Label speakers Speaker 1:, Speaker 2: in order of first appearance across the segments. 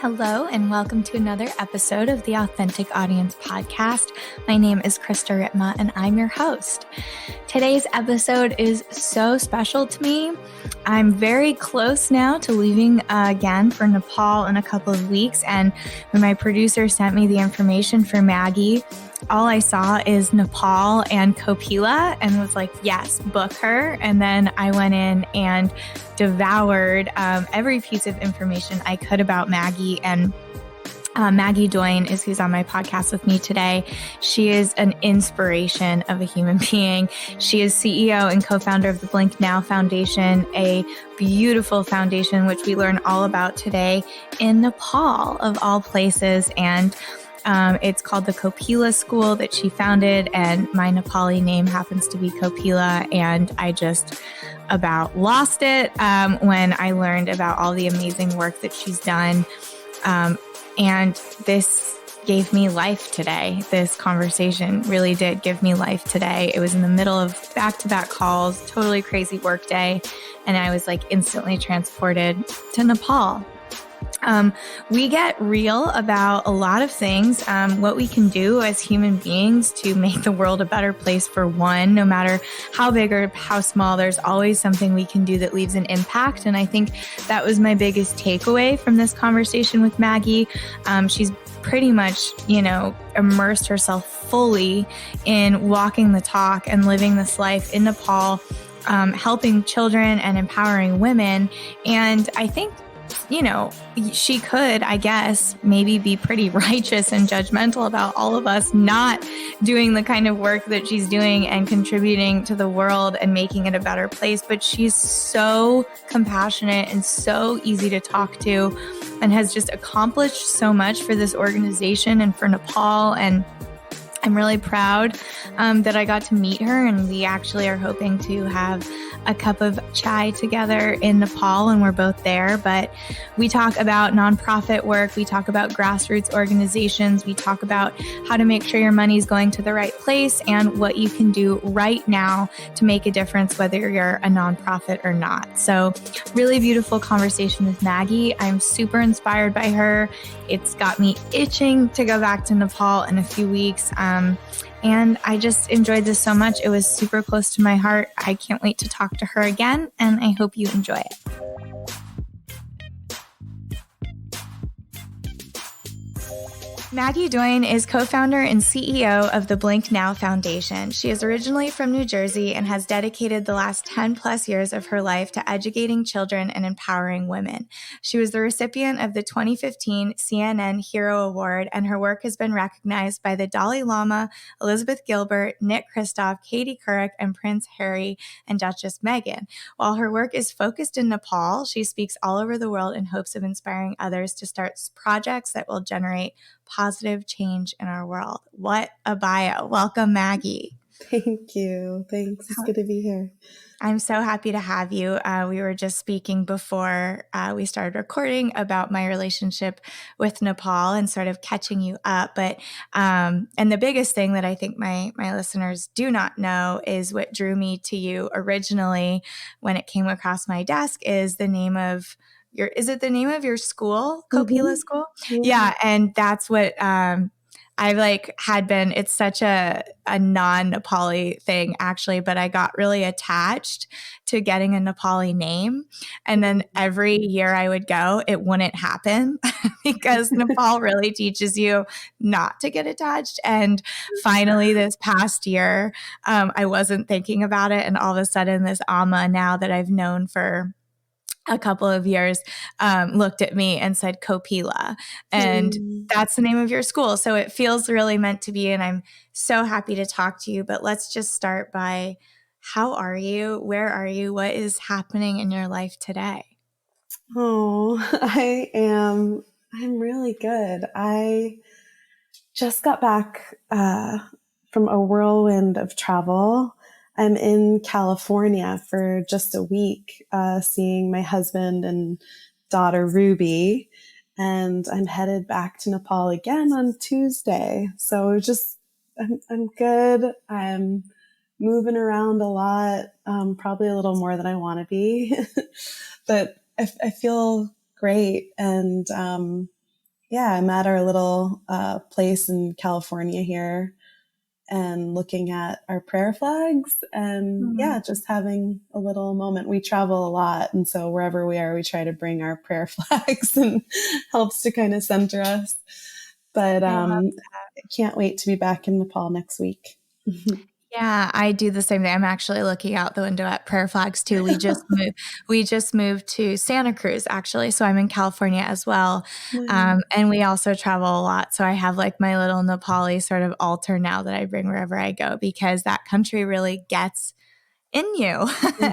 Speaker 1: Hello, and welcome to another episode of the Authentic Audience Podcast. My name is Krista Ritma, and I'm your host. Today's episode is so special to me. I'm very close now to leaving again for Nepal in a couple of weeks, and when my producer sent me the information for Maggie, all I saw is Nepal and Kopila and was like, yes, book her. And then I went in and devoured every piece of information I could about Maggie. And Maggie Doyne is who's on my podcast with me today. She is an inspiration of a human being. She is CEO and co-founder of the Blink Now Foundation, a beautiful foundation, which we learn all about today in Nepal, of all places. And it's called the Kopila School that she founded, and my Nepali name happens to be Kopila, and I just about lost it when I learned about all the amazing work that she's done. And this gave me life today. This conversation really did give me life today. It was in the middle of back-to-back calls, totally crazy work day, and I was like instantly transported to Nepal. We get real about a lot of things, what we can do as human beings to make the world a better place for one. No matter how big or how small, there's always something we can do that leaves an impact. And I think that was my biggest takeaway from this conversation with Maggie. She's pretty much, immersed herself fully in walking the talk and living this life in Nepal, helping children and empowering women. And I think she could, I guess, maybe be pretty righteous and judgmental about all of us not doing the kind of work that she's doing and contributing to the world and making it a better place. But she's so compassionate and so easy to talk to and has just accomplished so much for this organization and for Nepal. And I'm really proud that I got to meet her, and we actually are hoping to have a cup of chai together in Nepal when we're both there. But we talk about nonprofit work, we talk about grassroots organizations, we talk about how to make sure your money is going to the right place and what you can do right now to make a difference, whether you're a nonprofit or not. So really beautiful conversation with Maggie. I'm super inspired by her. It's got me itching to go back to Nepal in a few weeks. And I just enjoyed this so much. It was super close to my heart. I can't wait to talk to her again, and I hope you enjoy it. Maggie Doyne is co-founder and CEO of the Blink Now Foundation. She is originally from New Jersey and has dedicated the last 10 plus years of her life to educating children and empowering women. She was the recipient of the 2015 CNN Hero Award, and her work has been recognized by the Dalai Lama, Elizabeth Gilbert, Nick Kristof, Katie Couric, and Prince Harry and Duchess Meghan. While her work is focused in Nepal, she speaks all over the world in hopes of inspiring others to start projects that will generate positive change in our world. What a bio. Welcome, Maggie.
Speaker 2: Thank you. Thanks. It's good to be here.
Speaker 1: I'm so happy to have you. We were just speaking before we started recording about my relationship with Nepal and sort of catching you up. But and the biggest thing that I think my listeners do not know is what drew me to you originally when it came across my desk is the name of is it the name of your school, Kopila School? Mm-hmm. Yeah. And that's what I had been, it's such a non-Nepali thing actually, but I got really attached to getting a Nepali name. And then every year I would go, it wouldn't happen because Nepal really teaches you not to get attached. And finally this past year, I wasn't thinking about it. And all of a sudden this Amma now that I've known for a couple of years, looked at me and said Kopila, and that's the name of your school. So it feels really meant to be, and I'm so happy to talk to you. But let's just start by, how are you? Where are you? What is happening in your life today?
Speaker 2: Oh, I'm really good. I just got back from a whirlwind of travel. I'm in California for just a week, seeing my husband and daughter Ruby, and I'm headed back to Nepal again on Tuesday. So I'm good. I'm moving around a lot, probably a little more than I want to be, but I feel great. And I'm at our little place in California here and looking at our prayer flags and just having a little moment. We travel a lot. And so wherever we are, we try to bring our prayer flags and helps to kind of center us. But I can't wait to be back in Nepal next week.
Speaker 1: Yeah, I do the same thing. I'm actually looking out the window at prayer flags too. We just moved to Santa Cruz actually. So I'm in California as well. And we also travel a lot. So I have like my little Nepali sort of altar now that I bring wherever I go because that country really gets in you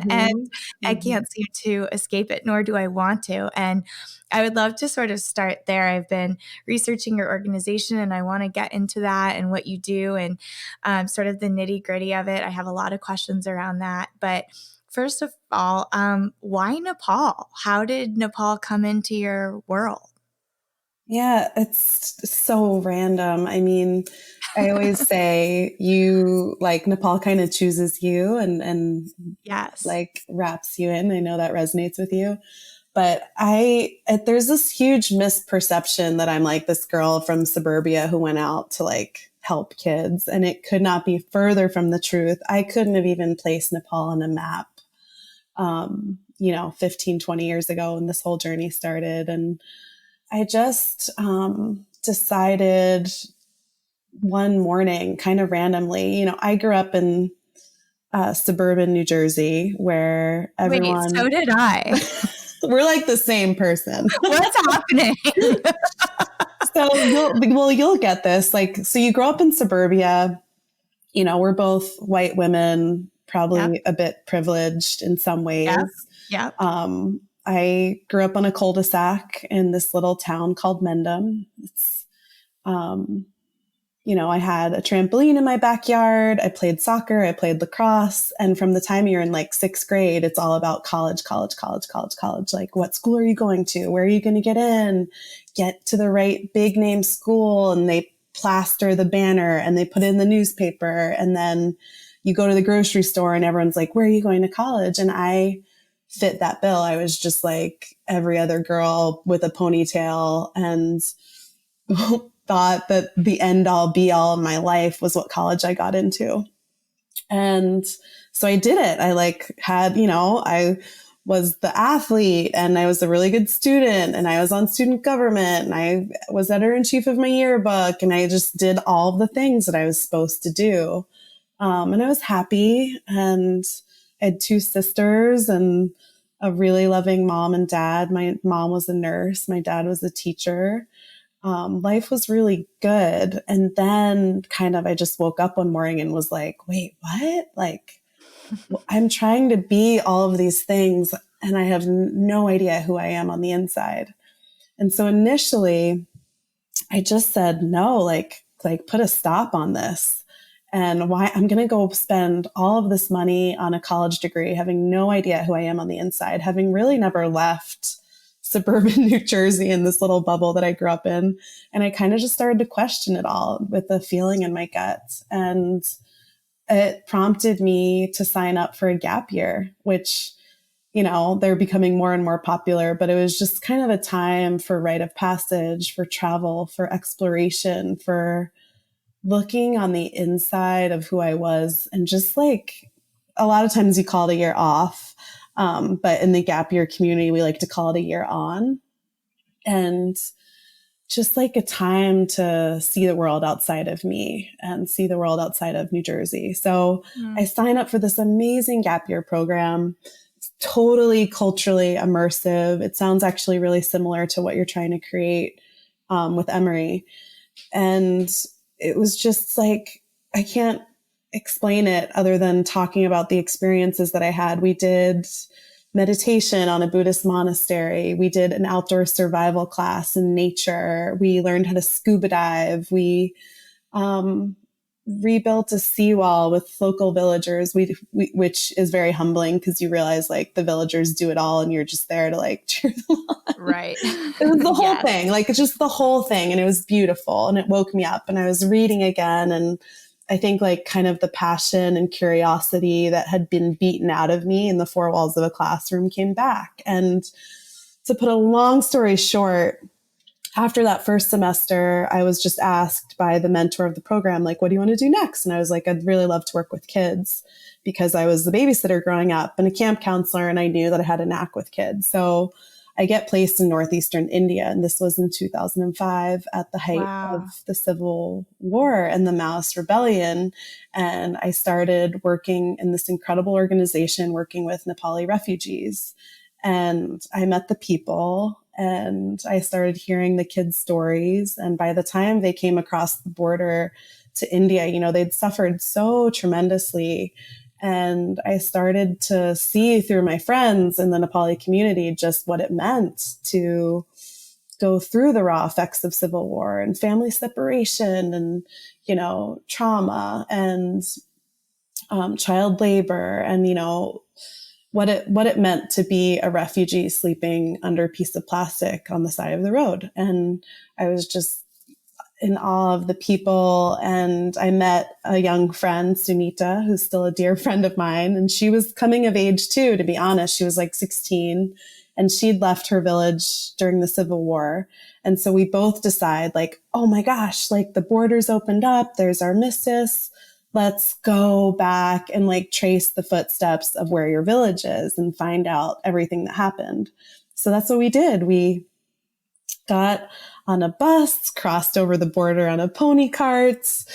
Speaker 1: and I can't seem to escape it, nor do I want to. And I would love to sort of start there. I've been researching your organization and I want to get into that and what you do and sort of the nitty gritty of it. I have a lot of questions around that. But first of all, why Nepal? How did Nepal come into your world?
Speaker 2: Yeah, it's so random. I mean, I always say Nepal kind of chooses you and
Speaker 1: Yes,
Speaker 2: like wraps you in. I know that resonates with you. But there's this huge misperception that I'm like this girl from suburbia who went out to like help kids. And it could not be further from the truth. I couldn't have even placed Nepal on a map, 15, 20 years ago when this whole journey started. And I just decided one morning, kind of randomly, I grew up in suburban New Jersey where everyone...
Speaker 1: Wait, so did I.
Speaker 2: We're like the same person.
Speaker 1: What's happening?
Speaker 2: So you'll get this. Like, so you grow up in suburbia, we're both white women, probably a bit privileged in some ways.
Speaker 1: Yep.
Speaker 2: I grew up on a cul-de-sac in this little town called Mendham. It's, I had a trampoline in my backyard. I played soccer. I played lacrosse. And from the time you're in like sixth grade, it's all about college. Like, what school are you going to? Where are you going to get in? Get to the right big name school. And they plaster the banner and they put it in the newspaper. And then you go to the grocery store and everyone's like, where are you going to college? And I fit that bill. I was just like every other girl with a ponytail and thought that the end all be all of my life was what college I got into. And so I did it. I I was the athlete and I was a really good student and I was on student government and I was editor-in-chief of my yearbook and I just did all of the things that I was supposed to do. And I was happy and I had two sisters and a really loving mom and dad. My mom was a nurse. My dad was a teacher. Life was really good. And then I just woke up one morning and was like, wait, what? Like, I'm trying to be all of these things and I have no idea who I am on the inside. And so initially I just said, no, like put a stop on this. And why I'm going to go spend all of this money on a college degree, having no idea who I am on the inside, having really never left suburban New Jersey in this little bubble that I grew up in. And I kind of just started to question it all with a feeling in my gut. And it prompted me to sign up for a gap year, which, they're becoming more and more popular, but it was just kind of a time for rite of passage, for travel, for exploration, for looking on the inside of who I was. And just like a lot of times you call it a year off. But in the gap year community, we like to call it a year on, and just like a time to see the world outside of me and see the world outside of New Jersey. So I signed up for this amazing gap year program. It's totally culturally immersive. It sounds actually really similar to what you're trying to create with Emory. And it was just like, I can't explain it other than talking about the experiences that I had. We did meditation on a Buddhist monastery. We did an outdoor survival class in nature. We learned how to scuba dive. We rebuilt a seawall with local villagers, which is very humbling because you realize like the villagers do it all and you're just there to like cheer them on.
Speaker 1: Right.
Speaker 2: It was the whole thing. Like it's just the whole thing. And it was beautiful and it woke me up and I was reading again. And I think like kind of the passion and curiosity that had been beaten out of me in the four walls of a classroom came back. And to put a long story short, after that first semester, I was just asked by the mentor of the program, like, what do you want to do next? And I was like, I'd really love to work with kids because I was the babysitter growing up and a camp counselor, and I knew that I had a knack with kids. So I get placed in northeastern India, and this was in 2005 at the height of
Speaker 1: Wow.
Speaker 2: the civil war and the Maoist rebellion. And I started working in this incredible organization, working with Nepali refugees. And I met the people and I started hearing the kids' stories. And by the time they came across the border to India, they'd suffered so tremendously. And I started to see through my friends in the Nepali community just what it meant to go through the raw effects of civil war and family separation and, trauma and child labor and, what it meant to be a refugee sleeping under a piece of plastic on the side of the road. And I was just in awe of the people. And I met a young friend, Sunita, who's still a dear friend of mine. And she was coming of age too, to be honest. She was like 16 and she'd left her village during the Civil War. And so we both decide like, oh my gosh, like the borders opened up. There's armistice. Let's go back and like trace the footsteps of where your village is and find out everything that happened. So that's what we did. We got on a bus, crossed over the border on a pony cart,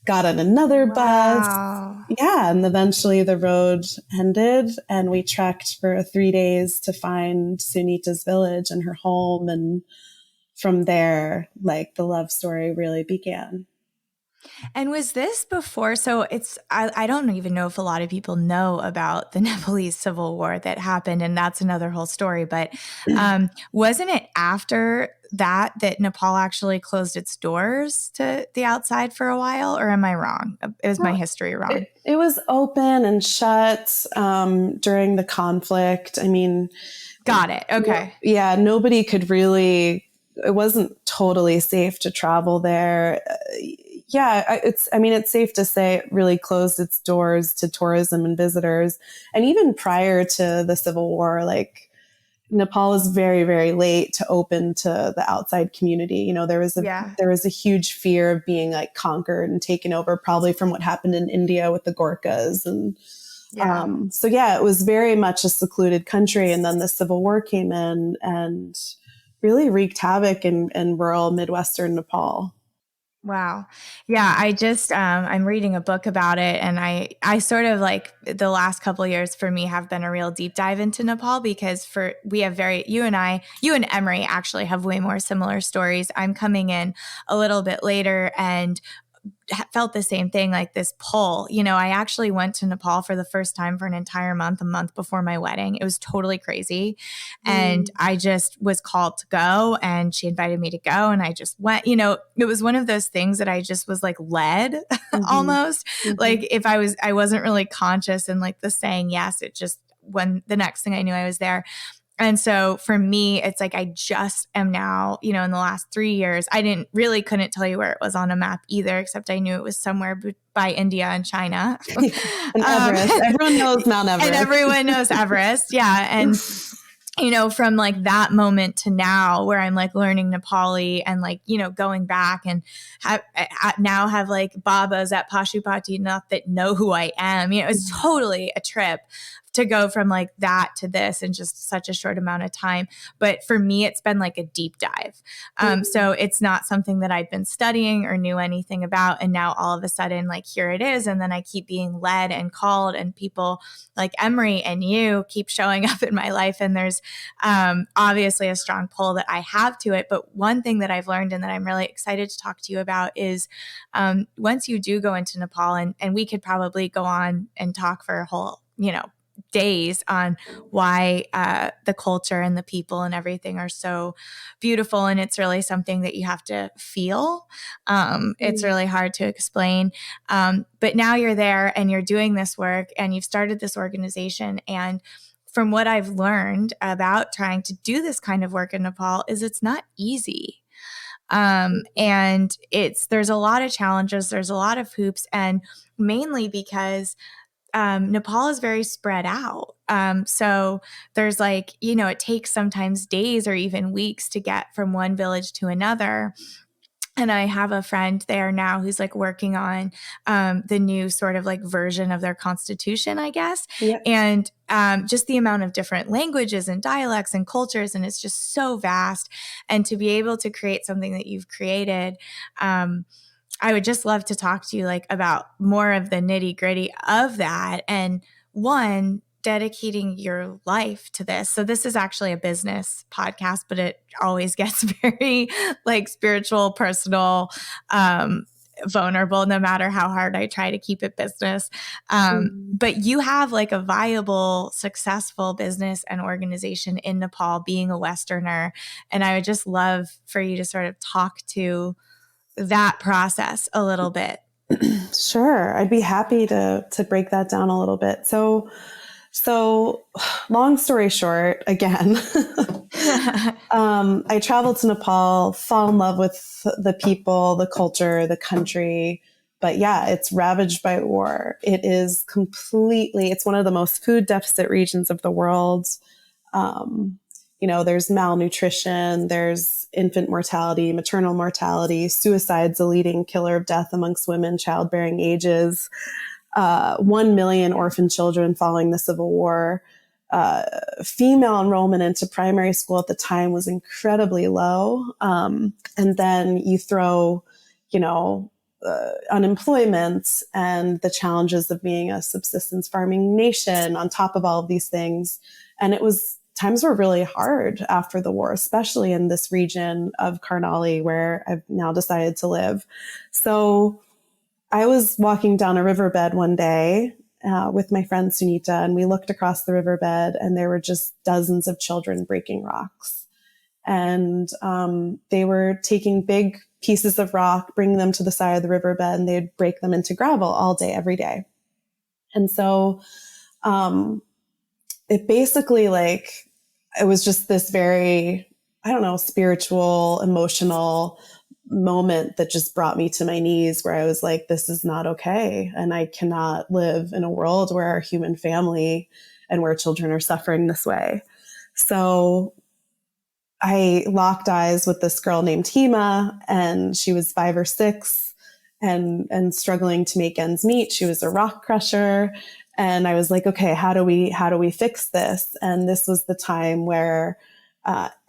Speaker 2: got on another bus.
Speaker 1: Wow.
Speaker 2: Yeah. And eventually the road ended and we trekked for 3 days to find Sunita's village and her home. And from there, like the love story really began.
Speaker 1: And was this before? So I don't even know if a lot of people know about the Nepalese Civil War that happened, and that's another whole story. But wasn't it after that Nepal actually closed its doors to the outside for a while? Or am I wrong? Is my history wrong?
Speaker 2: It was open and shut during the conflict. I mean,
Speaker 1: got it. Okay.
Speaker 2: Yeah, nobody could really, it wasn't totally safe to travel there. It's safe to say it really closed its doors to tourism and visitors. And even prior to the Civil War, like Nepal was very, very late to open to the outside community. There was a huge fear of being like conquered and taken over, probably from what happened in India with the Gorkhas. And it was very much a secluded country. And then the Civil War came in and really wreaked havoc in rural Midwestern Nepal.
Speaker 1: Wow. Yeah. I just, I'm reading a book about it, and I sort of like the last couple of years for me have been a real deep dive into Nepal because you and Emery actually have way more similar stories. I'm coming in a little bit later and felt the same thing, like this pull. I actually went to Nepal for the first time for an entire month, a month before my wedding. It was totally crazy. And I just was called to go, and she invited me to go, and I just went. It was one of those things that I just was like led almost. Like if I wasn't really conscious and like the saying yes, it just, when the next thing I knew I was there. And so for me, it's like I just am now, in the last 3 years, couldn't tell you where it was on a map either, except I knew it was somewhere by India and China.
Speaker 2: And Everest. Everyone knows Mount Everest.
Speaker 1: And everyone knows Everest. Yeah. And from like that moment to now where I'm like learning Nepali and like, going back and now have like Babas at Pashupatinath that know who I am. It's totally a trip to go from like that to this in just such a short amount of time. But for me, it's been like a deep dive. So it's not something that I've been studying or knew anything about. And now all of a sudden, like here it is. And then I keep being led and called, and people like Emery and you keep showing up in my life. And there's obviously a strong pull that I have to it. But one thing that I've learned and that I'm really excited to talk to you about is once you do go into Nepal, and we could probably go on and talk for a whole, days on why the culture and the people and everything are so beautiful. And it's really something that you have to feel. It's really hard to explain. But now you're there and you're doing this work and you've started this organization. And from what I've learned about trying to do this kind of work in Nepal is it's not easy. And there's a lot of challenges. There's a lot of hoops, and mainly because Nepal is very spread out. So there's like, it takes sometimes days or even weeks to get from one village to another. And I have a friend there now who's like working on the new sort of like version of their constitution, I guess.
Speaker 2: Yep.
Speaker 1: And just the amount of different languages and dialects and cultures, and it's just so vast. And to be able to create something that you've created, I would just love to talk to you like about more of the nitty gritty of that. And one, dedicating your life to this. So this is actually a business podcast, but it always gets very like spiritual, personal, vulnerable, no matter how hard I try to keep it business. But you have like a viable, successful business and organization in Nepal, being a Westerner. And I would just love for you to sort of talk to that process a little bit.
Speaker 2: Sure. I'd be happy to break that down a little bit. So long story short, again, I traveled to Nepal, fall in love with the people, the culture, the country. But yeah, it's ravaged by war. It is it's one of the most food deficit regions of the world. There's malnutrition, there's infant mortality, maternal mortality, suicide's a leading killer of death amongst women childbearing ages. 1 million orphan children following the Civil War. Female enrollment into primary school at the time was incredibly low. And then you throw, unemployment and the challenges of being a subsistence farming nation on top of all of these things. And times were really hard after the war, especially in this region of Karnali where I've now decided to live. So I was walking down a riverbed one day with my friend Sunita, and we looked across the riverbed and there were just dozens of children breaking rocks. And they were taking big pieces of rock, bringing them to the side of the riverbed, and they'd break them into gravel all day, every day. And so it basically it was just this very, spiritual, emotional moment that just brought me to my knees, where I was like, this is not okay. And I cannot live in a world where our human family and where children are suffering this way. So I locked eyes with this girl named Hema, and she was 5 or 6 and struggling to make ends meet. She was a rock crusher. And I was like, okay, how do we fix this? And this was the time where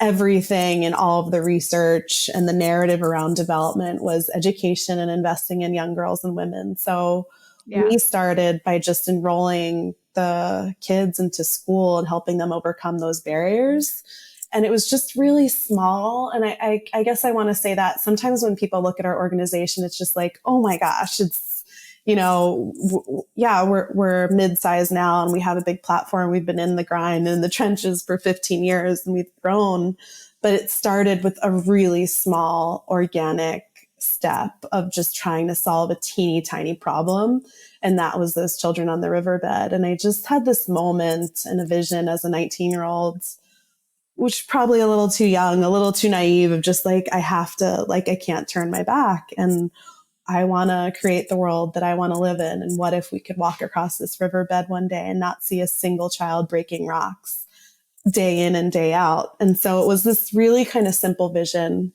Speaker 2: everything and all of the research and the narrative around development was education and investing in young girls and women. So we started by just enrolling the kids into school and helping them overcome those barriers. And it was just really small. And I guess I want to say that sometimes when people look at our organization, it's just like, oh my gosh, it's, we're mid-sized now and we have a big platform. We've been in the grind and in the trenches for 15 years and we've grown, but it started with a really small organic step of just trying to solve a teeny tiny problem. And that was those children on the riverbed. And I just had this moment and a vision as a 19-year-old, which probably a little too young, a little too naive, of just like, I can't turn my back. And I want to create the world that I want to live in. And what if we could walk across this riverbed one day and not see a single child breaking rocks day in and day out? And so it was this really kind of simple vision.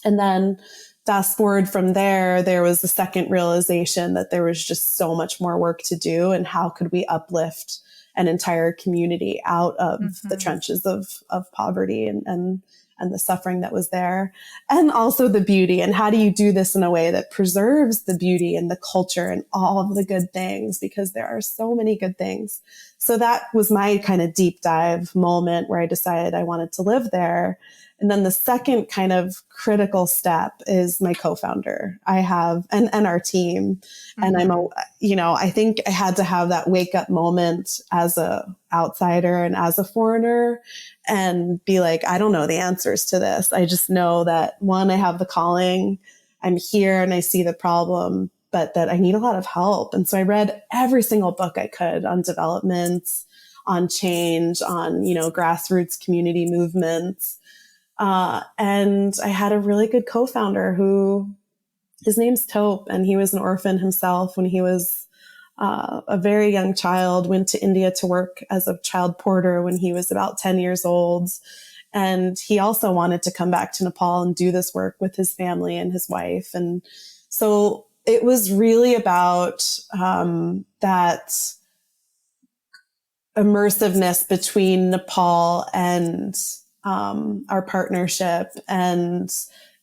Speaker 2: And then fast forward from there was the second realization that there was just so much more work to do. And how could we uplift an entire community out of the trenches of poverty and the suffering that was there, and also the beauty. And how do you do this in a way that preserves the beauty and the culture and all of the good things? Because there are so many good things. So that was my kind of deep dive moment where I decided I wanted to live there. And then the second kind of critical step is my co-founder. I have, and our team. And I think I had to have that wake up moment as a outsider and as a foreigner and be like, I don't know the answers to this. I just know that, one, I have the calling, I'm here and I see the problem, but that I need a lot of help. And so I read every single book I could on development, on change, on, grassroots community movements. And I had a really good co-founder his name's Taupe, and he was an orphan himself when he was a very young child, went to India to work as a child porter when he was about 10 years old. And he also wanted to come back to Nepal and do this work with his family and his wife. And so it was really about that immersiveness between Nepal and our partnership and,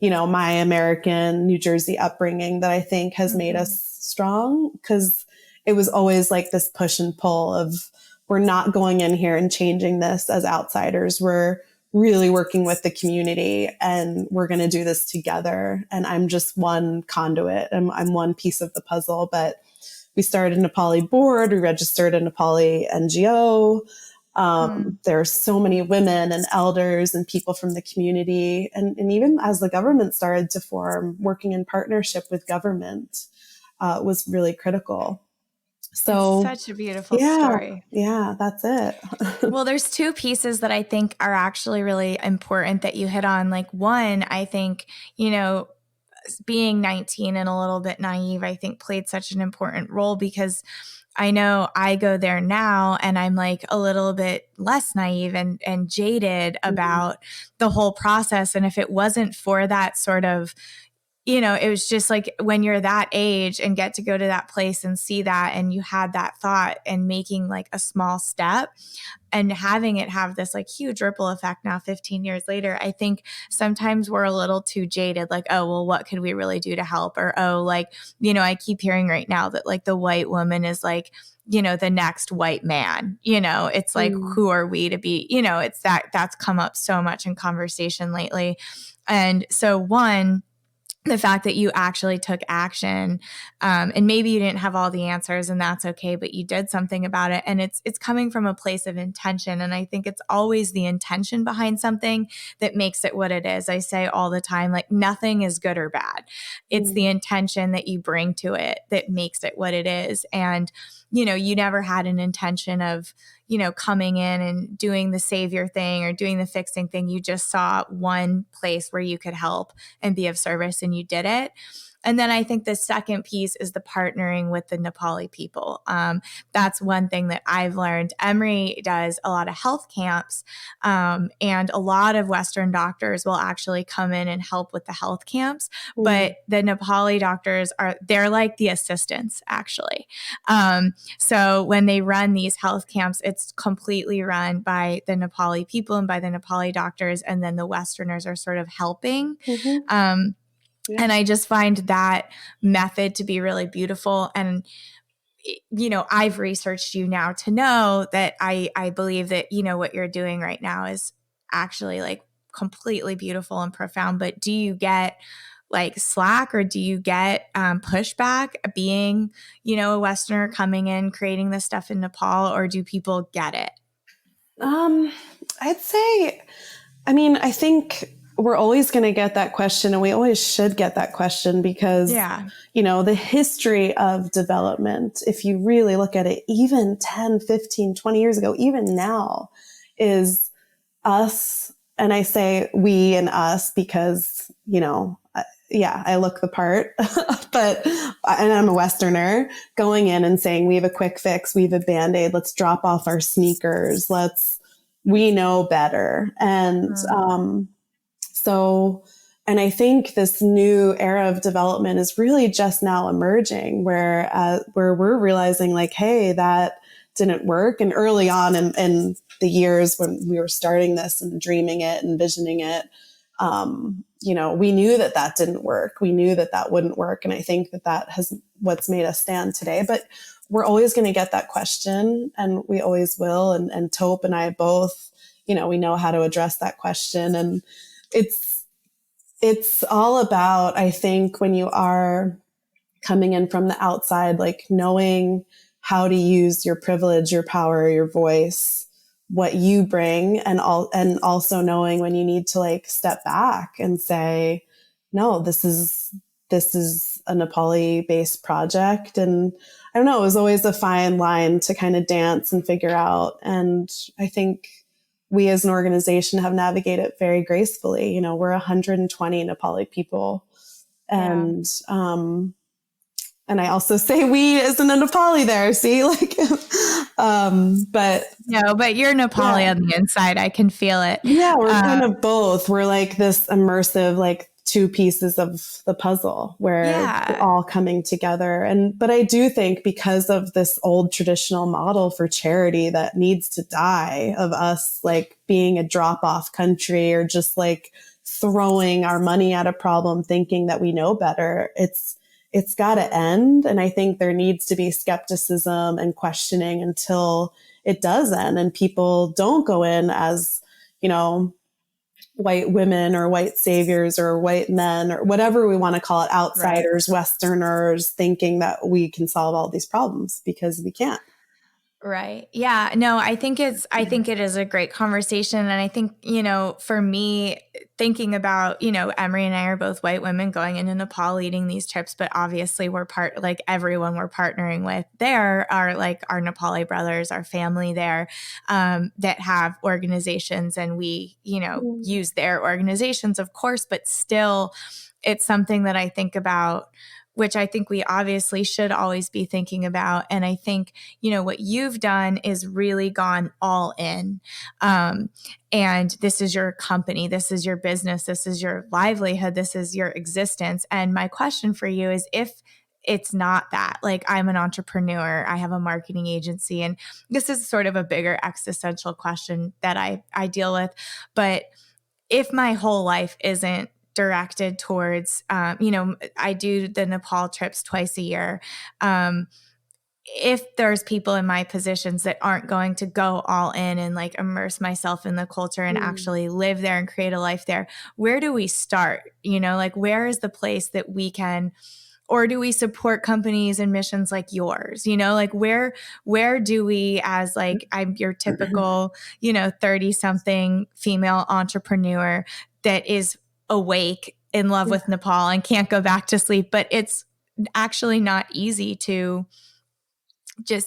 Speaker 2: my American New Jersey upbringing that I think has made us strong, because it was always like this push and pull of, we're not going in here and changing this as outsiders. We're really working with the community and we're going to do this together. And I'm just one conduit. I'm one piece of the puzzle, but we started a Nepali board. We registered a Nepali NGO. There are so many women and elders and people from the community. And even as the government started to form, working in partnership with government was really critical. So
Speaker 1: it's such a beautiful story.
Speaker 2: Yeah, that's it.
Speaker 1: Well, there's two pieces that I think are actually really important that you hit on. Like, one, I think, being 19 and a little bit naive, I think played such an important role, because I know I go there now and I'm like a little bit less naive and jaded about the whole process. And if it wasn't for that sort of, it was just like when you're that age and get to go to that place and see that, and you had that thought and making like a small step and having it have this like huge ripple effect now 15 years later, I think sometimes we're a little too jaded, like, oh, well, what could we really do to help? Or, oh, like, I keep hearing right now that like the white woman is like, the next white man, it's like, who are we to be, it's that's come up so much in conversation lately. And so one, the fact that you actually took action, and maybe you didn't have all the answers, and that's okay, but you did something about it. And it's coming from a place of intention. And I think it's always the intention behind something that makes it what it is. I say all the time, like, nothing is good or bad. It's the intention that you bring to it that makes it what it is. And, you never had an intention of, coming in and doing the savior thing or doing the fixing thing. You just saw one place where you could help and be of service, and you did it. And then I think the second piece is the partnering with the Nepali people. That's one thing that I've learned. Emory does a lot of health camps, and a lot of Western doctors will actually come in and help with the health camps. But the Nepali doctors they're like the assistants, actually. So when they run these health camps, it's completely run by the Nepali people and by the Nepali doctors, and then the Westerners are sort of helping. And I just find that method to be really beautiful. And, I've researched you now to know that I believe that, what you're doing right now is actually like completely beautiful and profound. But do you get like slack, or do you get pushback being, a Westerner coming in, creating this stuff in Nepal, or do people get it?
Speaker 2: I'd say, I think we're always going to get that question, and we always should get that question, because, the history of development, if you really look at it, even 10, 15, 20 years ago, even now, is us. And I say we and us because, I look the part, and I'm a Westerner, going in and saying, we have a quick fix, we have a Band-Aid, let's drop off our sneakers, we know better. And, and I think this new era of development is really just now emerging, where we're realizing like, hey, that didn't work. And early on in the years when we were starting this and dreaming it and visioning it, we knew that didn't work. We knew that wouldn't work. And I think that has what's made us stand today. But we're always going to get that question, and we always will. And Taupe and I both, we know how to address that question. And it's all about, I think, when you are coming in from the outside, like knowing how to use your privilege, your power, your voice, what you bring, and also knowing when you need to like step back and say, no, this is a Nepali based project. And I don't know, it was always a fine line to kind of dance and figure out. And I think we as an organization have navigated it very gracefully. We're 120 Nepali people, and And I also say we isn't a Nepali there. See, like, but
Speaker 1: no, but you're Nepali on the inside. I can feel it.
Speaker 2: Yeah, we're kind of both. We're like this immersive, like two pieces of the puzzle where we're all coming together. But I do think because of this old traditional model for charity that needs to die, of us like being a drop off country or just like throwing our money at a problem, thinking that we know better, it's got to end. And I think there needs to be skepticism and questioning until it does end and people don't go in as, white women or white saviors or white men or whatever we want to call it, outsiders, right. Westerners, thinking that we can solve all these problems, because we can't.
Speaker 1: Right. Yeah. No, I think it is a great conversation. And I think, for me, thinking about, Emery and I are both white women going into Nepal leading these trips, but obviously everyone we're partnering with there are like our Nepali brothers, our family there, that have organizations, and we, use their organizations, of course, but still it's something that I think about, which I think we obviously should always be thinking about. And I think, what you've done is really gone all in. And this is your company, this is your business, this is your livelihood, this is your existence. And my question for you is, if it's not that, like, I'm an entrepreneur, I have a marketing agency, and this is sort of a bigger existential question that I deal with. But if my whole life isn't directed towards, I do the Nepal trips twice a year. If there's people in my positions that aren't going to go all in and like immerse myself in the culture and actually live there and create a life there, where do we start? Where is the place that we can, or do we support companies and missions like yours? Where do we, as like, I'm your typical, 30 something female entrepreneur that is awake, in love with Nepal, and can't go back to sleep. But it's actually not easy to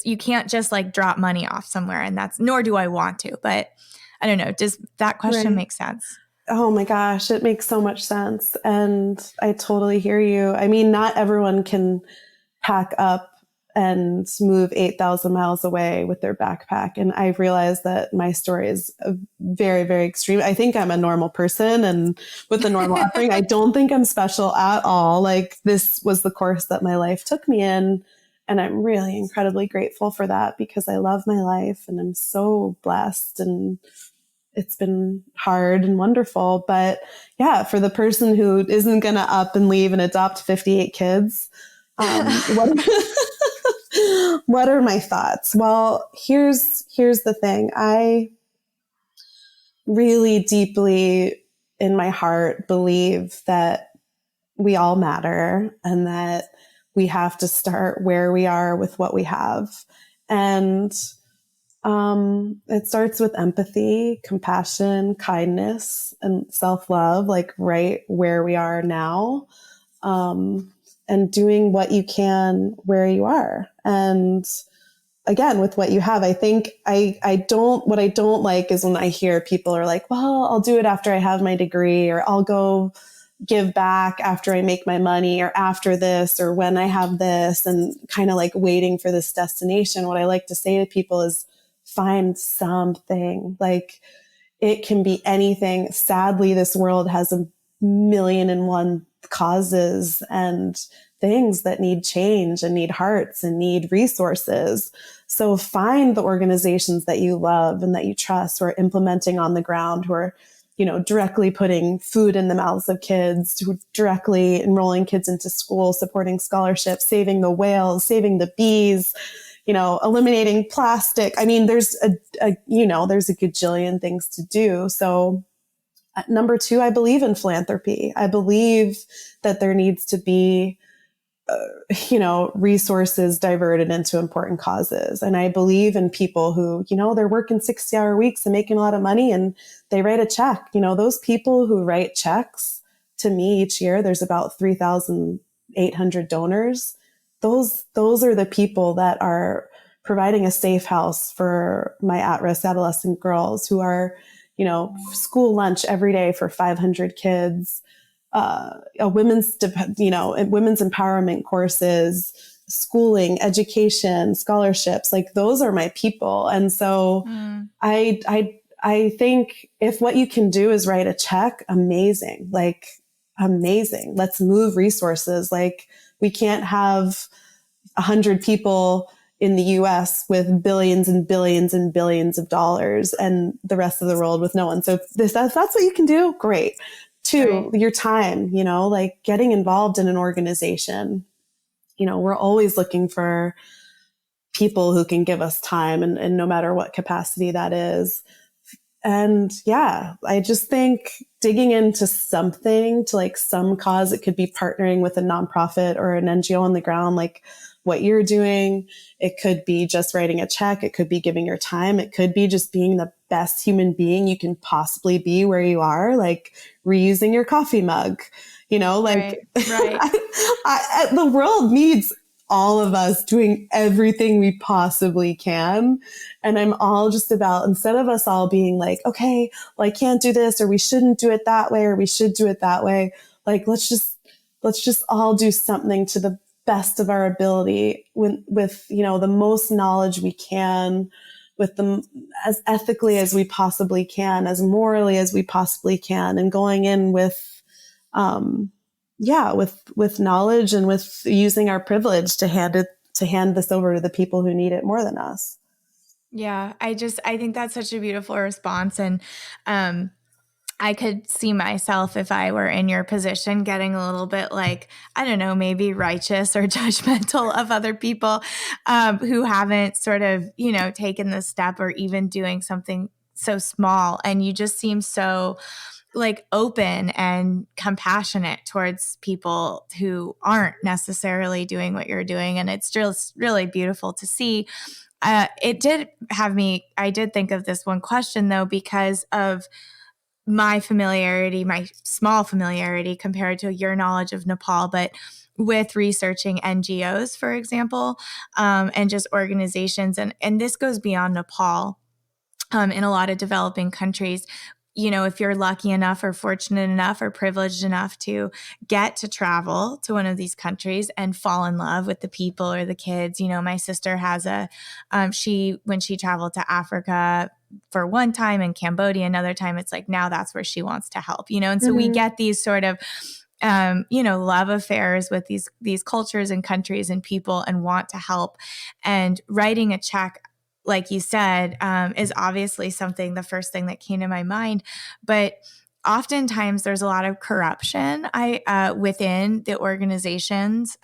Speaker 1: you can't just like drop money off somewhere, and nor do I want to. But I don't know, does that question make sense?
Speaker 2: Oh my gosh, it makes so much sense. And I totally hear you. I mean, not everyone can pack up and move 8,000 miles away with their backpack. And I realized that my story is very, very extreme. I think I'm a normal person, and with a normal upbringing, I don't think I'm special at all. Like, this was the course that my life took me in. And I'm really incredibly grateful for that, because I love my life and I'm so blessed, and it's been hard and wonderful. But yeah, for the person who isn't going to up and leave and adopt 58 kids, what are my thoughts? Well, here's the thing. I really deeply in my heart believe that we all matter, and that we have to start where we are with what we have. And it starts with empathy, compassion, kindness, and self-love, like right where we are now. And doing what you can where you are. And again, with what you have, I think what I don't like is when I hear people are like, well, I'll do it after I have my degree, or I'll go give back after I make my money, or after this, or when I have this, and kind of like waiting for this destination. What I like to say to people is, find something. Like, it can be anything. Sadly, this world has 1,000,001 causes and things that need change and need hearts and need resources. So find the organizations that you love and that you trust, who are implementing on the ground, who are, directly putting food in the mouths of kids, who are directly enrolling kids into school, supporting scholarships, saving the whales, saving the bees, eliminating plastic. I mean, there's a gajillion things to do. So number 2, I believe in philanthropy. I believe that there needs to be, resources diverted into important causes. And I believe in people who, they're working 60-hour weeks and making a lot of money, and they write a check. Those people who write checks to me each year, there's about 3,800 donors. Those are the people that are providing a safe house for my at-risk adolescent girls, who are, school lunch every day for 500 kids, women's empowerment courses, schooling, education, scholarships, like those are my people. And so I think if what you can do is write a check, amazing. Let's move resources. Like we can't have 100 people in the US with billions and billions and billions of dollars and the rest of the world with no one. So if that's what you can do, great. Two, your time, like getting involved in an organization. We're always looking for people who can give us time and no matter what capacity that is. And yeah, I just think digging into something, to like some cause, it could be partnering with a nonprofit or an NGO on the ground, like what you're doing. It could be just writing a check. It could be giving your time. It could be just being the best human being you can possibly be where you are, like reusing your coffee mug, Right. The world needs all of us doing everything we possibly can. And I'm all just about, instead of us all being like, okay, well, I can't do this, or we shouldn't do it that way, or we should do it that way. Like, let's just all do something to the best of our ability with the most knowledge we can, with them as ethically as we possibly can, as morally as we possibly can, and going in with knowledge and with using our privilege to hand this over to the people who need it more than us.
Speaker 1: Yeah, I think that's such a beautiful response. And I could see myself, if I were in your position, getting a little bit like, I don't know, maybe righteous or judgmental of other people who haven't sort of, taken the step or even doing something so small. And you just seem so like open and compassionate towards people who aren't necessarily doing what you're doing. And it's just really beautiful to see. I did think of this one question though, because of my small familiarity compared to your knowledge of Nepal, but with researching NGOs, for example, and just organizations. And this goes beyond Nepal. In a lot of developing countries, if you're lucky enough or fortunate enough or privileged enough to get to travel to one of these countries and fall in love with the people or the kids, my sister has when she traveled to Africa for one time and Cambodia, another time, it's like, now that's where she wants to help, and so we get these sort of, love affairs with these cultures and countries and people and want to help. And writing a check, like you said, is obviously the first thing that came to my mind. But oftentimes there's a lot of corruption within the organizations,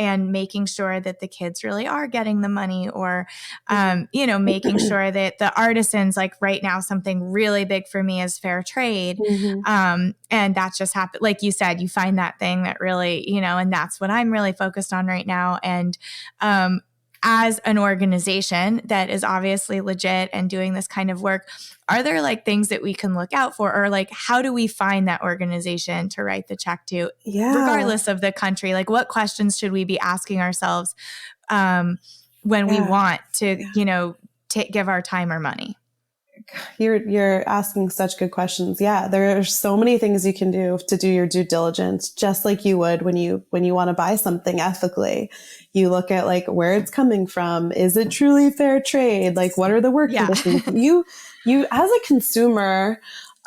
Speaker 1: and making sure that the kids really are getting the money, or, making sure that the artisans, like right now, something really big for me is fair trade. And that just happened. Like you said, you find that thing that really, and that's what I'm really focused on right now. And, as an organization that is obviously legit and doing this kind of work, are there like things that we can look out for, or like how do we find that organization to write the check to, regardless of the country? Like what questions should we be asking ourselves when we want to, give our time or money?
Speaker 2: You're asking such good questions. Yeah, there are so many things you can do to do your due diligence, just like you would when you want to buy something ethically. You look at like where it's coming from. Is it truly fair trade? Like what are the work conditions? You as a consumer,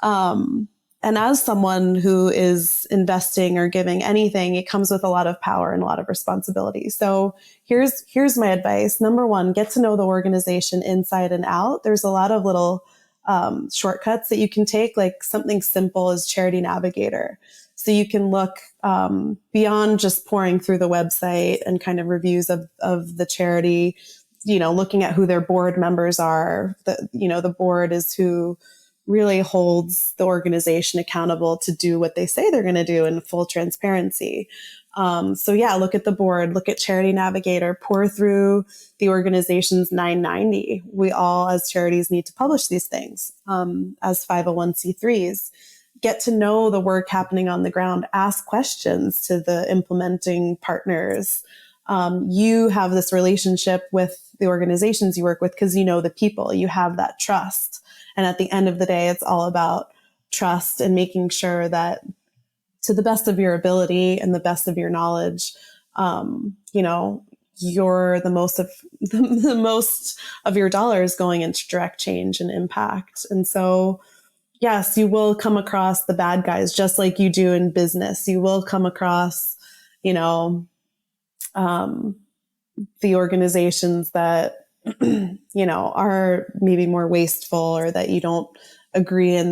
Speaker 2: and as someone who is investing or giving anything, it comes with a lot of power and a lot of responsibility. So here's my advice. Number one, get to know the organization inside and out. There's a lot of little shortcuts that you can take, like something simple as Charity Navigator. So you can look beyond just pouring through the website and kind of reviews of the charity, looking at who their board members are. The board is who really holds the organization accountable to do what they say they're going to do in full transparency. Look at the board, look at Charity Navigator, pour through the organization's 990. We all as charities need to publish these things as 501c3s. Get to know the work happening on the ground, ask questions to the implementing partners. You have this relationship with the organizations you work with because you know the people, you have that trust. And at the end of the day, it's all about trust and making sure that to the best of your ability and the best of your knowledge, you're the most of your dollars going into direct change and impact. And so, yes, you will come across the bad guys, just like you do in business. You will come across, the organizations that, are maybe more wasteful, or that you don't agree in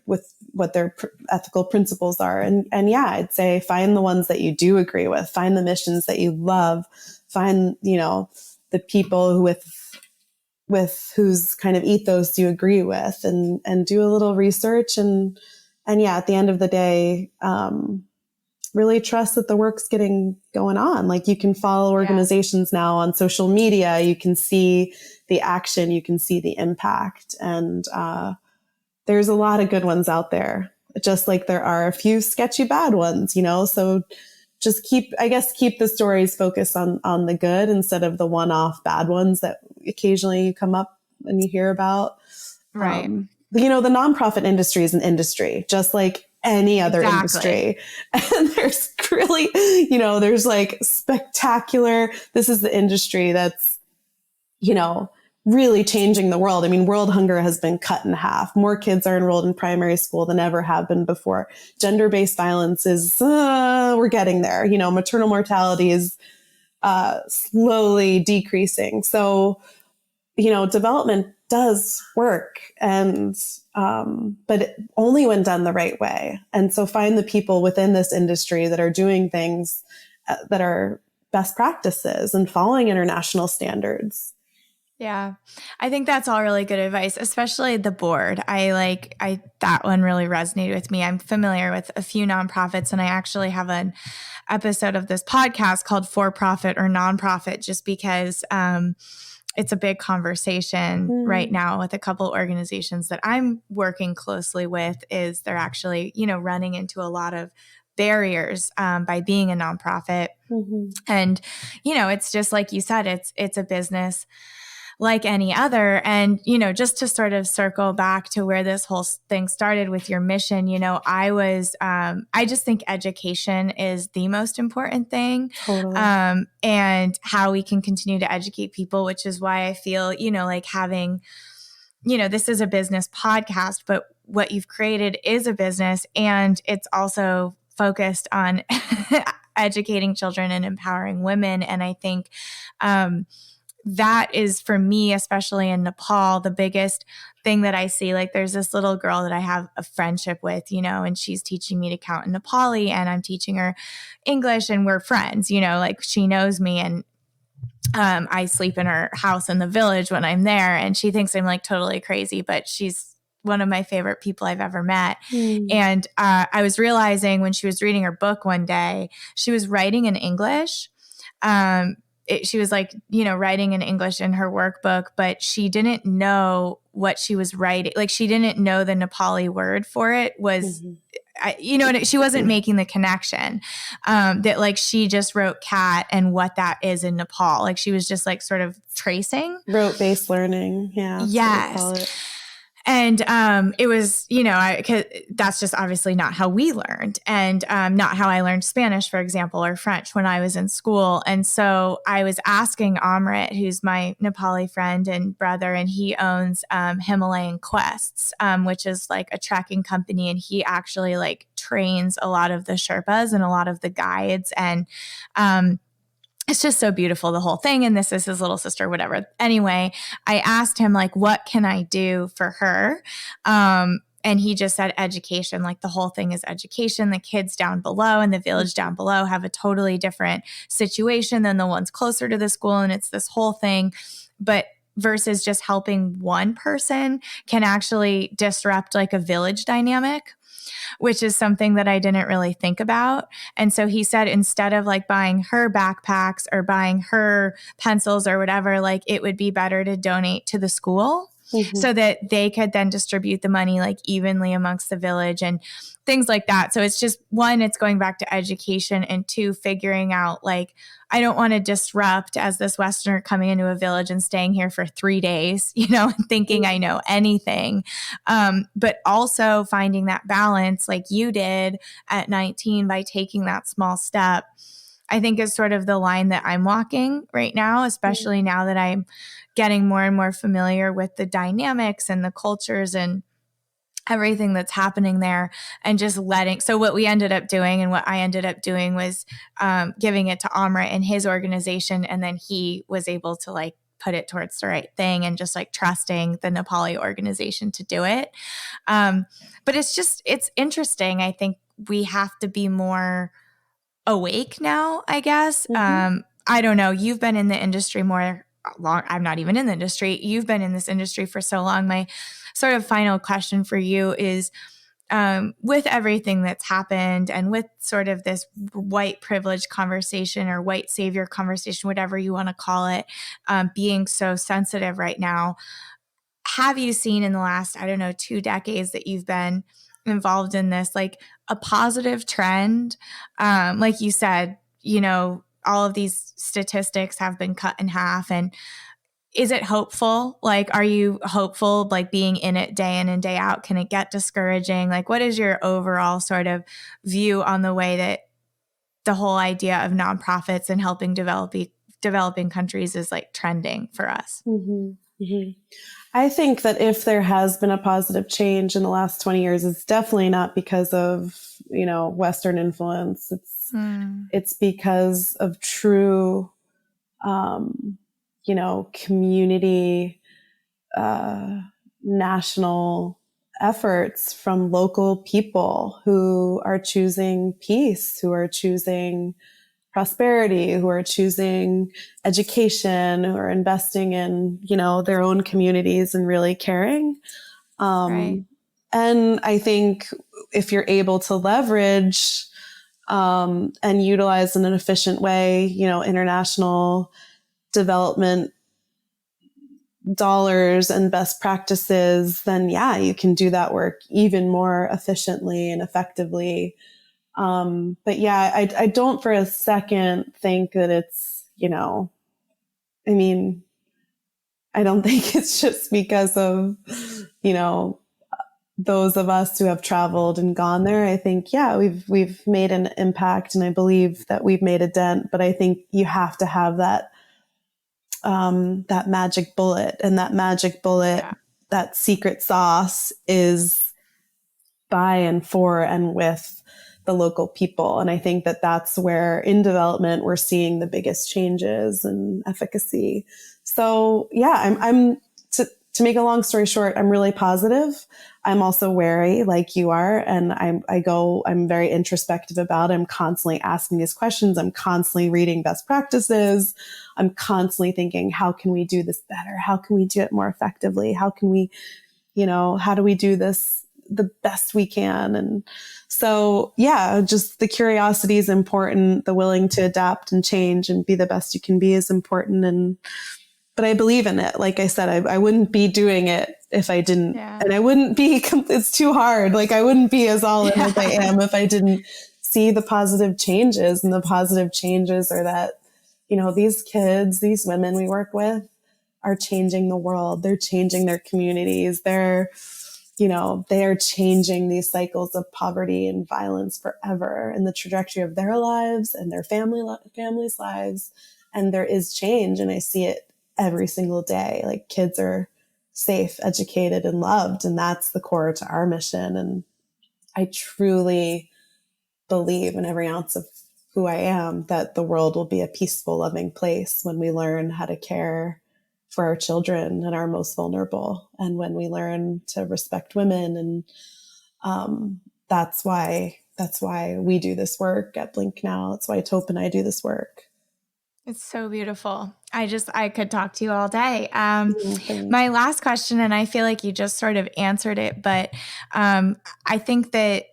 Speaker 2: with what their ethical principles are. And yeah, I'd say find the ones that you do agree with, find the missions that you love, find, the people with whose kind of ethos you agree with, and do a little research. And yeah, at the end of the day, really trust that the work's going on. Like, you can follow organizations now on social media. You can see the action, you can see the impact. And there's a lot of good ones out there, just like there are a few sketchy bad ones, so just keep the stories focused on the good instead of the one-off bad ones that occasionally you come up and you hear about.
Speaker 1: Right.
Speaker 2: The nonprofit industry is an industry, just like any other industry. And there's really, there's like spectacular, this is the industry that's, really changing the world. I mean, world hunger has been cut in half. More kids are enrolled in primary school than ever have been before. Gender-based violence is, we're getting there. Maternal mortality is slowly decreasing. So, development does work, and but only when done the right way. And so find the people within this industry that are doing things that are best practices and following international standards.
Speaker 1: Yeah, I think that's all really good advice, especially the board. That one really resonated with me. I'm familiar with a few nonprofits, and I actually have an episode of this podcast called For Profit or Nonprofit, just because it's a big conversation right now with a couple organizations that I'm working closely with. Is they're actually, running into a lot of barriers by being a nonprofit. And, it's just like you said, it's a business like any other. And, just to sort of circle back to where this whole thing started with your mission, I just think education is the most important thing.
Speaker 2: Totally.
Speaker 1: And how we can continue to educate people, which is why I feel, like having, this is a business podcast, but what you've created is a business, and it's also focused on educating children and empowering women. And I think, that is, for me, especially in Nepal, the biggest thing that I see. Like, there's this little girl that I have a friendship with, and she's teaching me to count in Nepali, and I'm teaching her English, and we're friends, like she knows me, and I sleep in her house in the village when I'm there, and she thinks I'm like totally crazy, but she's one of my favorite people I've ever met. And I was realizing when she was reading her book one day, she was writing in English. She was like, writing in English in her workbook, but she didn't know what she was writing. Like, she didn't know the Nepali word for it was, she wasn't making the connection that like she just wrote cat and what that is in Nepal. Like, she was just like sort of tracing.
Speaker 2: Rote-based learning. Yeah.
Speaker 1: Yes. And it was, that's just obviously not how we learned, and not how I learned Spanish, for example, or French when I was in school. And so I was asking Amrit, who's my Nepali friend and brother, and he owns Himalayan Quests, which is like a trekking company. And he actually like trains a lot of the Sherpas and a lot of the guides. And it's just so beautiful, the whole thing. And this is his little sister, whatever. Anyway, I asked him, like, what can I do for her? And he just said education. Like, the whole thing is education. The kids down below in the village down below have a totally different situation than the ones closer to the school. And it's this whole thing. But versus just helping one person can actually disrupt like a village dynamic, which is something that I didn't really think about. And so he said, instead of like buying her backpacks or buying her pencils or whatever, like, it would be better to donate to the school. so that they could then distribute the money like evenly amongst the village and things like that. So it's just one, it's going back to education, and two, figuring out like, I don't want to disrupt as this Westerner coming into a village and staying here for 3 days, and thinking I know anything. But also finding that balance like you did at 19 by taking that small step, I think is sort of the line that I'm walking right now, especially now that I'm getting more and more familiar with the dynamics and the cultures and everything that's happening there, and just so what we ended up doing and what I ended up doing was giving it to Amrit and his organization. And then he was able to like put it towards the right thing and just like trusting the Nepali organization to do it. But it's interesting. I think we have to be more awake now, I guess. I don't know. You've been in the industry more long. I'm not even in the industry. You've been in this industry for so long. My sort of final question for you is, with everything that's happened and with sort of this white privilege conversation or white savior conversation, whatever you want to call it, being so sensitive right now, have you seen in the last, 2 decades that you've been involved in this, like a positive trend? Like you said, all of these statistics have been cut in half. And is it hopeful? Like, are you hopeful, like being in it day in and day out? Can it get discouraging? Like, what is your overall sort of view on the way that the whole idea of nonprofits and helping developing countries is like trending for us?
Speaker 2: I think that if there has been a positive change in the last 20 years, it's definitely not because of, Western influence. It's because of true, community, national efforts from local people who are choosing peace, who are choosing prosperity, who are choosing education, who are investing in, their own communities and really caring.
Speaker 1: Right.
Speaker 2: And I think if you're able to leverage and utilize in an efficient way, international development dollars and best practices, then you can do that work even more efficiently and effectively. But I don't for a second think that it's, I don't think it's just because of, those of us who have traveled and gone there. I think, we've made an impact, and I believe that we've made a dent, but I think you have to have that, that magic bullet, and that magic bullet, that secret sauce is by and for and with the local people. And I think that that's where in development, we're seeing the biggest changes and efficacy. So I'm to make a long story short, I'm really positive. I'm also wary like you are. And I'm very introspective about it. I'm constantly asking these questions. I'm constantly reading best practices. I'm constantly thinking, how can we do this better? How can we do it more effectively? How can we, how do we do this the best we can? And so, just the curiosity is important. The willing to adapt and change and be the best you can be is important. But I believe in it. Like I said, I wouldn't be doing it if I didn't, and I wouldn't be, it's too hard. Like I wouldn't be as all in as I am if I didn't see the positive changes. And the positive changes are that, these kids, these women we work with are changing the world. They're changing their communities. They're changing these cycles of poverty and violence forever, and the trajectory of their lives and their families' lives. And there is change, and I see it every single day. Like kids are safe, educated, and loved. And that's the core to our mission. And I truly believe in every ounce of who I am that the world will be a peaceful, loving place when we learn how to care for our children and our most vulnerable. And when we learn to respect women. And that's why we do this work at Blink Now. That's why Tope and I do this work.
Speaker 1: It's so beautiful. I could talk to you all day. My last question, and I feel like you just sort of answered it, but I think that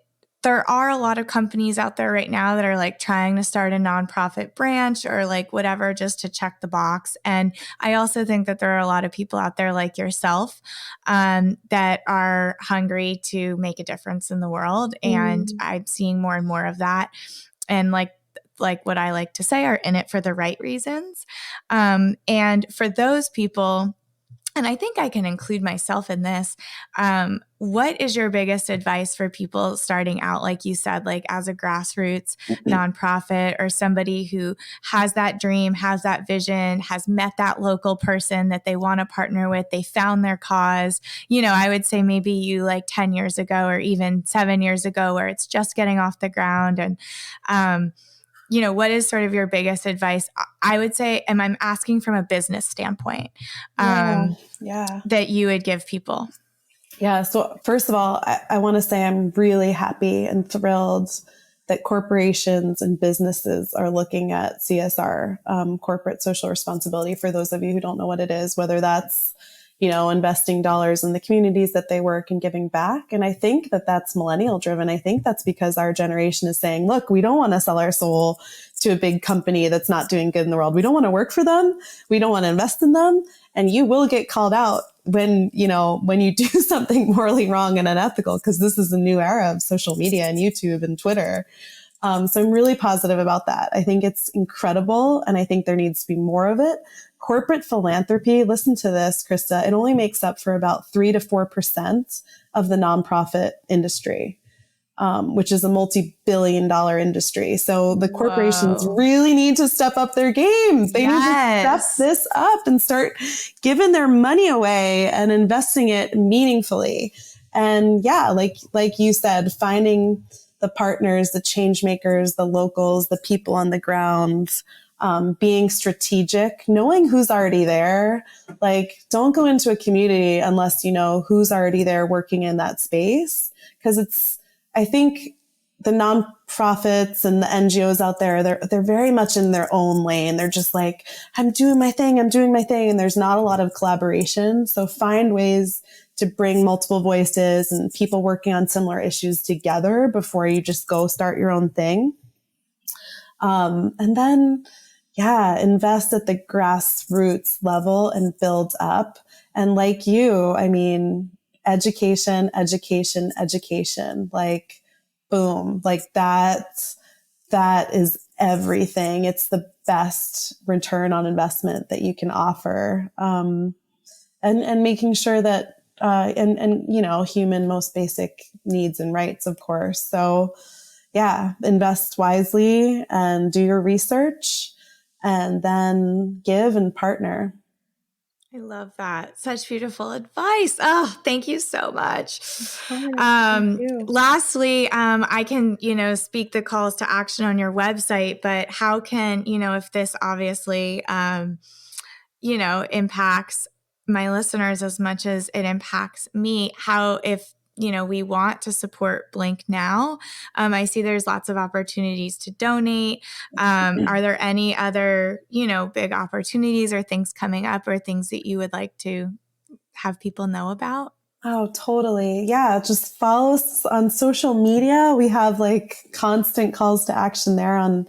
Speaker 1: there are a lot of companies out there right now that are like trying to start a nonprofit branch or like whatever, just to check the box. And I also think that there are a lot of people out there like yourself that are hungry to make a difference in the world. And I'm seeing more and more of that. And like what I like to say, are in it for the right reasons. And for those people, and I think I can include myself in this. What is your biggest advice for people starting out, like you said, like as a grassroots nonprofit or somebody who has that dream, has that vision, has met that local person that they want to partner with, they found their cause? I would say maybe you like 10 years ago or even 7 years ago where it's just getting off the ground. And, what is sort of your biggest advice? I would say, and I'm asking from a business standpoint, that you would give people.
Speaker 2: Yeah. So first of all, I want to say I'm really happy and thrilled that corporations and businesses are looking at CSR, corporate social responsibility. For those of you who don't know what it is, whether that's, investing dollars in the communities that they work and giving back. And I think that that's millennial driven. I think that's because our generation is saying, look, we don't want to sell our soul to a big company that's not doing good in the world. We don't want to work for them. We don't want to invest in them. And you will get called out when you do something morally wrong and unethical, because this is a new era of social media and YouTube and Twitter. So I'm really positive about that. I think it's incredible. And I think there needs to be more of it. Corporate philanthropy, listen to this, Krista, it only makes up for about 3 to 4% of the nonprofit industry, which is a multi-billion-dollar industry. So the corporations really need to step up their game. They need to step this up and start giving their money away and investing it meaningfully. And like you said, finding the partners, the change makers, the locals, the people on the ground, being strategic, knowing who's already there. Like, don't go into a community unless you know who's already there working in that space. Because I think the nonprofits and the NGOs out there, they're very much in their own lane. They're just like, I'm doing my thing. And there's not a lot of collaboration. So find ways to bring multiple voices and people working on similar issues together before you just go start your own thing. And then, invest at the grassroots level and build up. And like you, I mean, education, like, boom, like that is everything. It's the best return on investment that you can offer. And making sure that, human most basic needs and rights, of course. So invest wisely and do your research and then give and partner.
Speaker 1: I love that. Such beautiful advice. Oh, thank you so much. Lastly, I can, speak the calls to action on your website, but how can, if this obviously, impacts my listeners as much as it impacts me, if we want to support Blink Now. I see there's lots of opportunities to donate. Are there any other, big opportunities or things coming up or things that you would like to have people know about?
Speaker 2: Oh, totally. Yeah. Just follow us on social media. We have like constant calls to action there on,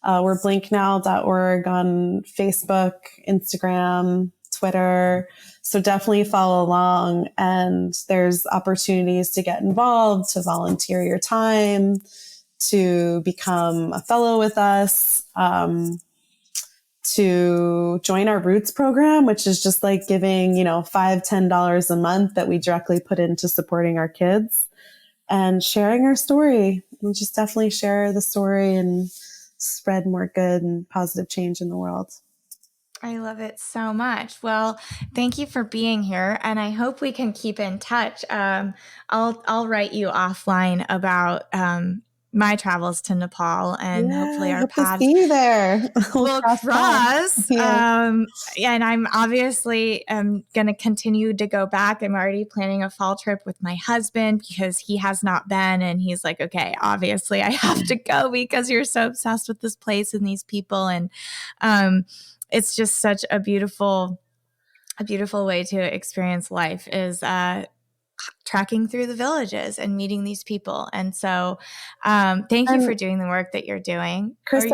Speaker 2: we're blinknow.org on Facebook, Instagram, Twitter. So definitely follow along, and there's opportunities to get involved, to volunteer your time, to become a fellow with us, to join our Roots program, which is just like giving, $5, $10 a month that we directly put into supporting our kids and sharing our story. And just definitely share the story and spread more good and positive change in the world.
Speaker 1: I love it so much. Well, thank you for being here, and I hope we can keep in touch. I'll write you offline about my travels to Nepal, and hopefully our paths
Speaker 2: see you there.
Speaker 1: will cross. Yeah. And I'm obviously going to continue to go back. I'm already planning a fall trip with my husband because he has not been, and he's like, okay, obviously I have to go because you're so obsessed with this place and these people, and it's just such a beautiful way to experience life is trekking through the villages and meeting these people. And so thank you for doing the work that you're doing.
Speaker 2: Krista,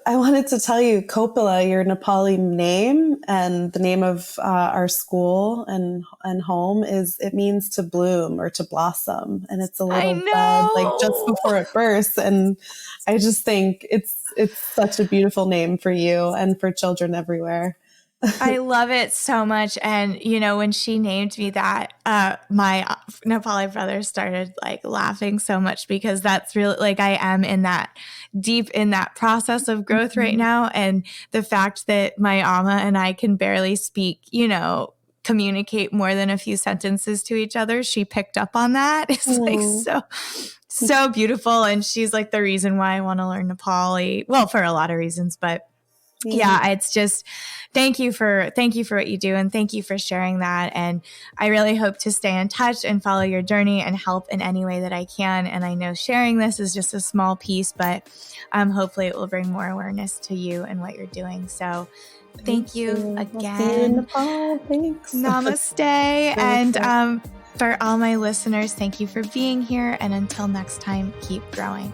Speaker 2: I wanted to tell you, Coppola, your Nepali name and the name of our school and home it means to bloom or to blossom. And it's a little bud, like just before it bursts. And I just think it's such a beautiful name for you and for children everywhere.
Speaker 1: I love it so much. And, when she named me that, my Nepali brothers started like laughing so much, because that's really like, I am deep in that process of growth right now. And the fact that my Amma and I can barely speak, communicate more than a few sentences to each other. She picked up on that. It's like so beautiful. And she's like the reason why I want to learn Nepali. Well, for a lot of reasons, but yeah, it's just, thank you for what you do. And thank you for sharing that. And I really hope to stay in touch and follow your journey and help in any way that I can. And I know sharing this is just a small piece, but hopefully it will bring more awareness to you and what you're doing. So thank you again.
Speaker 2: I'll see you in Nepal. Thanks.
Speaker 1: Namaste. And for all my listeners, thank you for being here. And until next time, keep growing.